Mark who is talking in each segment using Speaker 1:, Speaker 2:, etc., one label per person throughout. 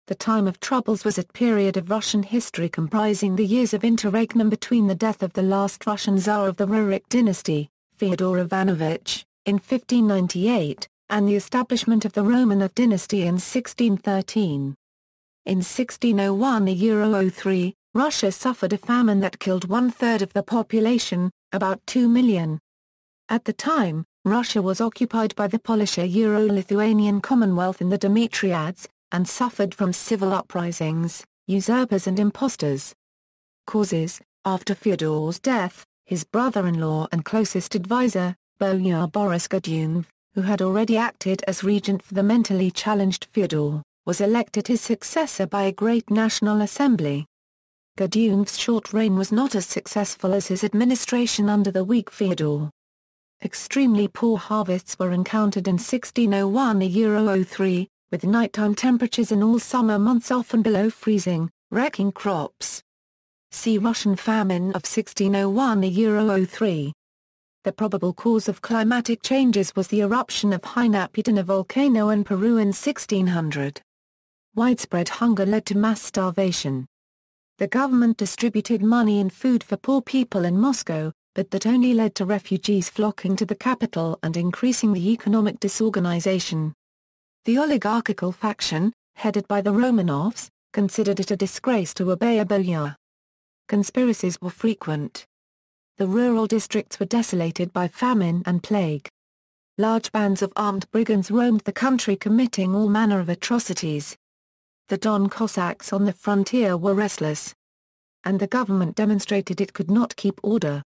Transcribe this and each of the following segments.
Speaker 1: The time of troubles was a period of Russian history comprising the years of interregnum between the death of the last Russian Tsar of the Rurik Dynasty, Feodor Ivanovich, in 1598, and the establishment of the Romanov Dynasty in 1613. In 1601–03, Russia suffered a famine that killed one-third of the population, about 2 million. At the time, Russia was occupied by the Polish-Lithuanian Commonwealth in the Dimitriads, and suffered from civil uprisings, usurpers and impostors. Causes: after Fyodor's death, his brother-in-law and closest advisor, Boyar Boris Godunov, who had already acted as regent for the mentally challenged Fyodor, was elected his successor by a great national assembly. Godunov's short reign was not as successful as his administration under the weak Fyodor. Extremely poor harvests were encountered in 1601–03, with nighttime temperatures in all summer months often below freezing, wrecking crops. See Russian famine of 1601–03. The probable cause of climatic changes was the eruption of Huaynaputina volcano in Peru in 1600. Widespread hunger led to mass starvation. The government distributed money and food for poor people in Moscow, but that only led to refugees flocking to the capital and increasing the economic disorganization. The oligarchical faction, headed by the Romanovs, considered it a disgrace to obey a boyar. Conspiracies were frequent. The rural districts were desolated by famine and plague. Large bands of armed brigands roamed the country committing all manner of atrocities. The Don Cossacks on the frontier were restless. And the government demonstrated it could not keep order.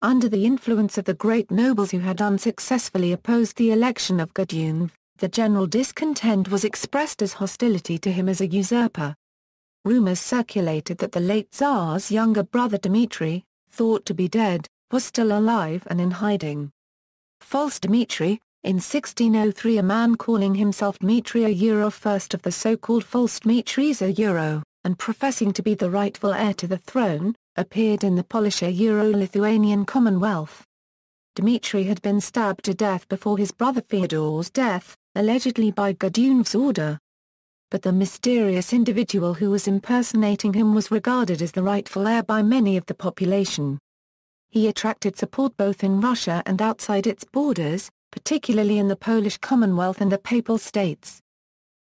Speaker 1: Under the influence of the great nobles who had unsuccessfully opposed the election of Godunov, the general discontent was expressed as hostility to him as a usurper. Rumors circulated that the late Tsar's younger brother Dmitri, thought to be dead, was still alive and in hiding. False Dmitri, in 1603 a man calling himself Dimitriad, first of the so-called False Dmitri's and professing to be the rightful heir to the throne, appeared in the Polish-Lithuanian Commonwealth. Dmitri had been stabbed to death before his brother Fyodor's death, allegedly by Godunov's order. But the mysterious individual who was impersonating him was regarded as the rightful heir by many of the population. He attracted support both in Russia and outside its borders, particularly in the Polish Commonwealth and the Papal States.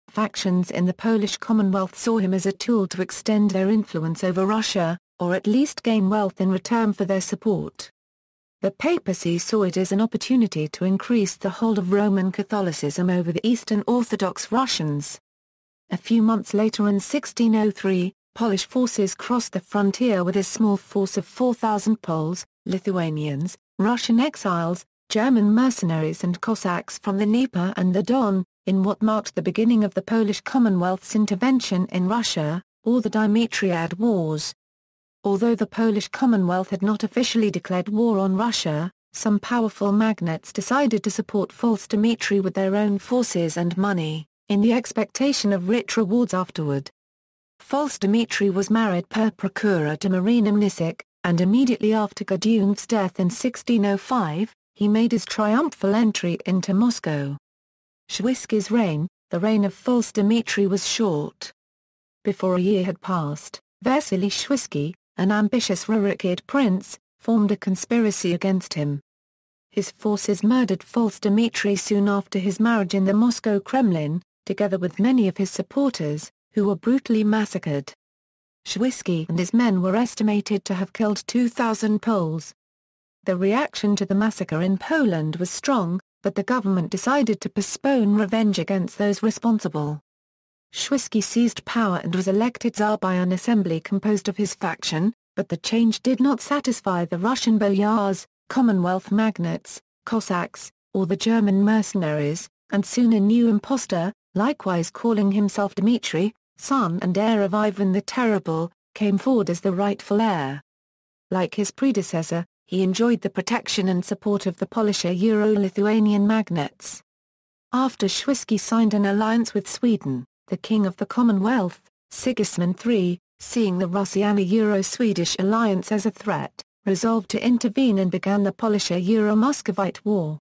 Speaker 1: Factions in the Polish Commonwealth saw him as a tool to extend their influence over Russia, or at least gain wealth in return for their support. The papacy saw it as an opportunity to increase the hold of Roman Catholicism over the Eastern Orthodox Russians. A few months later in 1603, Polish forces crossed the frontier with a small force of 4,000 Poles, Lithuanians, Russian exiles, German mercenaries and Cossacks from the Dnieper and the Don, in what marked the beginning of the Polish Commonwealth's intervention in Russia, or the Dimitriad Wars. Although the Polish Commonwealth had not officially declared war on Russia, some powerful magnates decided to support False Dmitri with their own forces and money, in the expectation of rich rewards afterward. False Dmitri was married per procura to Marina Mniszek, and immediately after Godunov's death in 1605, he made his triumphal entry into Moscow. Schuisky's reign, the reign of False Dmitri, was short. Before a year had passed, Vasily Schuisky, an ambitious Rurikid prince, formed a conspiracy against him. His forces murdered False Dmitri soon after his marriage in the Moscow Kremlin, together with many of his supporters, who were brutally massacred. Schuisky and his men were estimated to have killed 2,000 Poles. The reaction to the massacre in Poland was strong, but the government decided to postpone revenge against those responsible. Schuisky seized power and was elected Tsar by an assembly composed of his faction, but the change did not satisfy the Russian boyars, Commonwealth magnates, Cossacks, or the German mercenaries, and soon a new impostor, likewise calling himself Dmitri, son and heir of Ivan the Terrible, came forward as the rightful heir. Like his predecessor, he enjoyed the protection and support of the Polish-Lithuanian magnates. After Schuisky signed an alliance with Sweden, the King of the Commonwealth, Sigismund III, seeing the Russian-Swedish alliance as a threat, resolved to intervene and began the Polish-Muscovite War.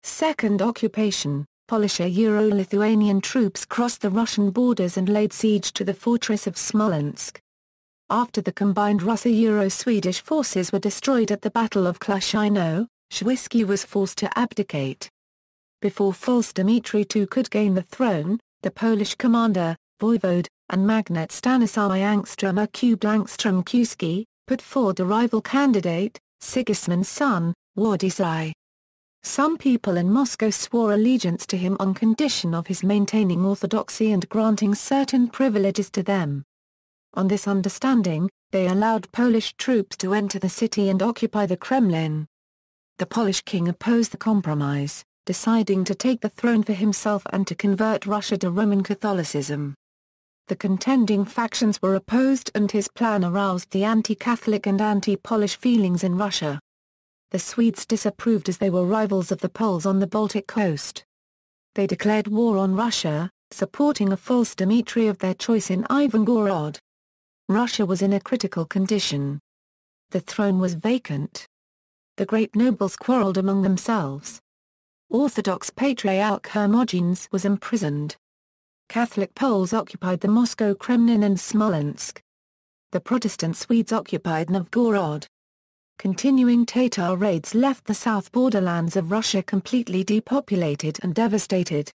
Speaker 1: Second occupation. Polish-Euro-Lithuanian troops crossed the Russian borders and laid siege to the fortress of Smolensk. After the combined Russo-Euro-Swedish forces were destroyed at the Battle of Klushino, Schuisky was forced to abdicate. Before False Dmitri II could gain the throne, the Polish commander, voivode, and magnate Stanisław Schuisky, put forward a rival candidate, Sigismund's son, Władysław. Some people in Moscow swore allegiance to him on condition of his maintaining orthodoxy and granting certain privileges to them. On this understanding, they allowed Polish troops to enter the city and occupy the Kremlin. The Polish king opposed the compromise, deciding to take the throne for himself and to convert Russia to Roman Catholicism. The contending factions were opposed and his plan aroused the anti-Catholic and anti-Polish feelings in Russia. The Swedes disapproved as they were rivals of the Poles on the Baltic coast. They declared war on Russia, supporting a False Dmitri of their choice in Ivangorod. Russia was in a critical condition. The throne was vacant. The great nobles quarreled among themselves. Orthodox Patriarch Hermogenes was imprisoned. Catholic Poles occupied the Moscow Kremlin and Smolensk. The Protestant Swedes occupied Novgorod. Continuing Tatar raids left the south borderlands of Russia completely depopulated and devastated.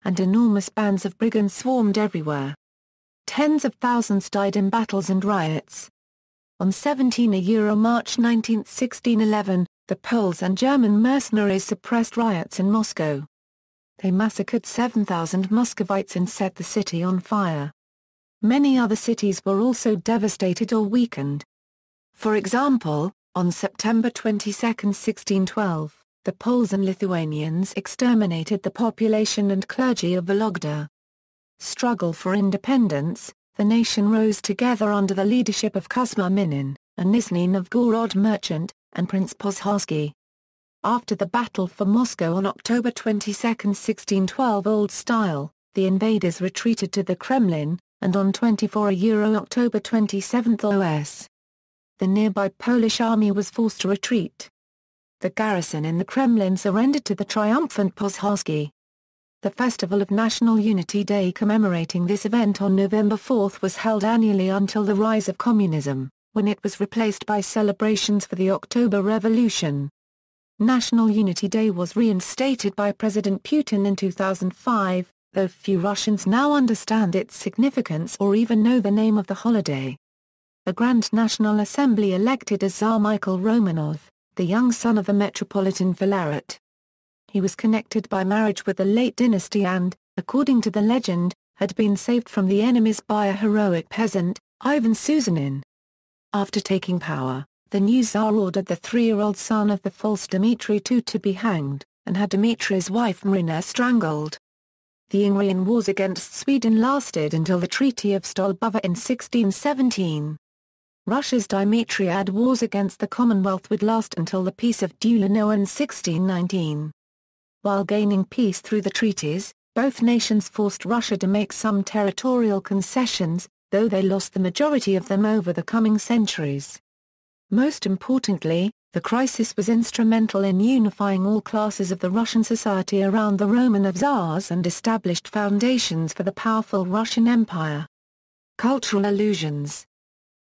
Speaker 1: And enormous bands of brigands swarmed everywhere. Tens of thousands died in battles and riots. On 17 March 19, 1611, the Poles and German mercenaries suppressed riots in Moscow. They massacred 7,000 Muscovites and set the city on fire. Many other cities were also devastated or weakened. For example, on September 22, 1612, the Poles and Lithuanians exterminated the population and clergy of Vologda. Struggle for independence, the nation rose together under the leadership of Kuzma Minin, a Nizhny Novgorod merchant, and Prince Pozharsky. After the battle for Moscow on October 22, 1612 Old Style, the invaders retreated to the Kremlin, and on 24 October 27 OS. The nearby Polish army was forced to retreat. The garrison in the Kremlin surrendered to the triumphant Pozharsky. The Festival of National Unity Day commemorating this event on November 4 was held annually until the rise of communism, when it was replaced by celebrations for the October Revolution. National Unity Day was reinstated by President Putin in 2005, though few Russians now understand its significance or even know the name of the holiday. The Grand National Assembly elected a Tsar Michael Romanov, the young son of the Metropolitan Philaret. He was connected by marriage with the late dynasty and, according to the legend, had been saved from the enemies by a heroic peasant, Ivan Susanin. After taking power, the new Tsar ordered the 3-year-old son of the False Dmitri II to be hanged, and had Dmitri's wife Marina strangled. The Ingrian Wars against Sweden lasted until the Treaty of Stolbovo in 1617. Russia's Dimitriad wars against the Commonwealth would last until the Peace of Dulino in 1619. While gaining peace through the treaties, both nations forced Russia to make some territorial concessions, though they lost the majority of them over the coming centuries. Most importantly, the crisis was instrumental in unifying all classes of the Russian society around the Roman of Tsars and established foundations for the powerful Russian Empire. Cultural allusions.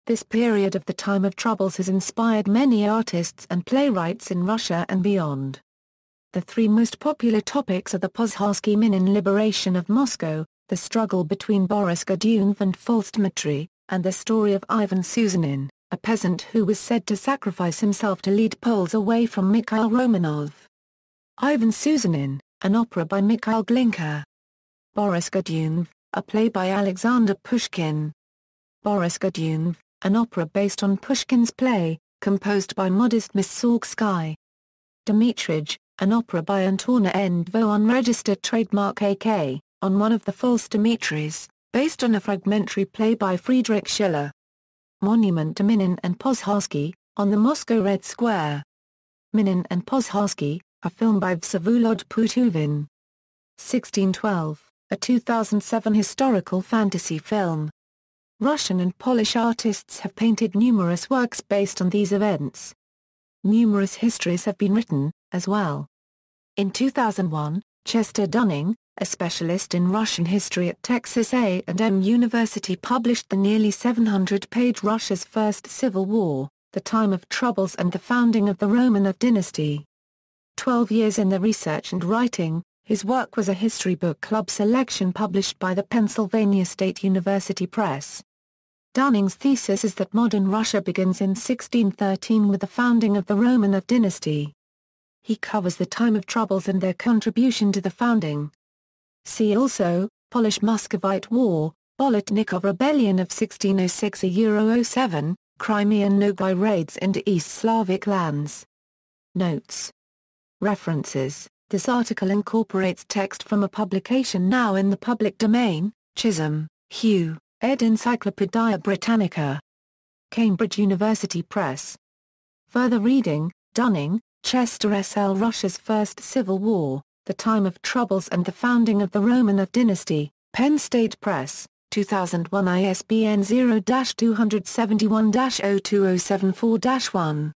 Speaker 1: This period of the Time of Troubles has inspired many artists and playwrights in Russia and beyond. The three most popular topics are the Pozharsky-Minin liberation of Moscow, the struggle between Boris Godunov and False Dmitri, and the story of Ivan Susanin, a peasant who was said to sacrifice himself to lead Poles away from Mikhail Romanov. Ivan Susanin, an opera by Mikhail Glinka. Boris Godunov, a play by Alexander Pushkin. Boris Godunov, an opera based on Pushkin's play, composed by Modest Mussorgsky. Dimitriads, an opera by Antonia Endvo unregistered trademark AK, on one of the False Dmitris, based on a fragmentary play by Friedrich Schiller. Monument to Minin and Pozharsky, on the Moscow Red Square. Minin and Pozharsky, a film by Vsevolod Putuvin. 1612, a 2007 historical fantasy film. Russian and Polish artists have painted numerous works based on these events. Numerous histories have been written, as well. In 2001, Chester Dunning, a specialist in Russian history at Texas A&M University, published the nearly 700-page Russia's First Civil War, the Time of Troubles and the Founding of the Romanov Dynasty. 12 years in the research and writing, his work was a History Book Club selection published by the Pennsylvania State University Press. Dunning's thesis is that modern Russia begins in 1613 with the founding of the Romanov dynasty. He covers the time of troubles and their contribution to the founding. See also, Polish-Muscovite War, Bolotnikov Rebellion of 1606-07, Crimean Nogai raids into East Slavic lands. Notes. References. This article incorporates text from a publication now in the public domain, Chisholm, Hugh, ed. Encyclopædia Britannica. Cambridge University Press. Further reading, Dunning, Chester S. L. Russia's First Civil War, the Time of Troubles and the Founding of the Romanov Dynasty, Penn State Press, 2001 ISBN 0-271-02074-1.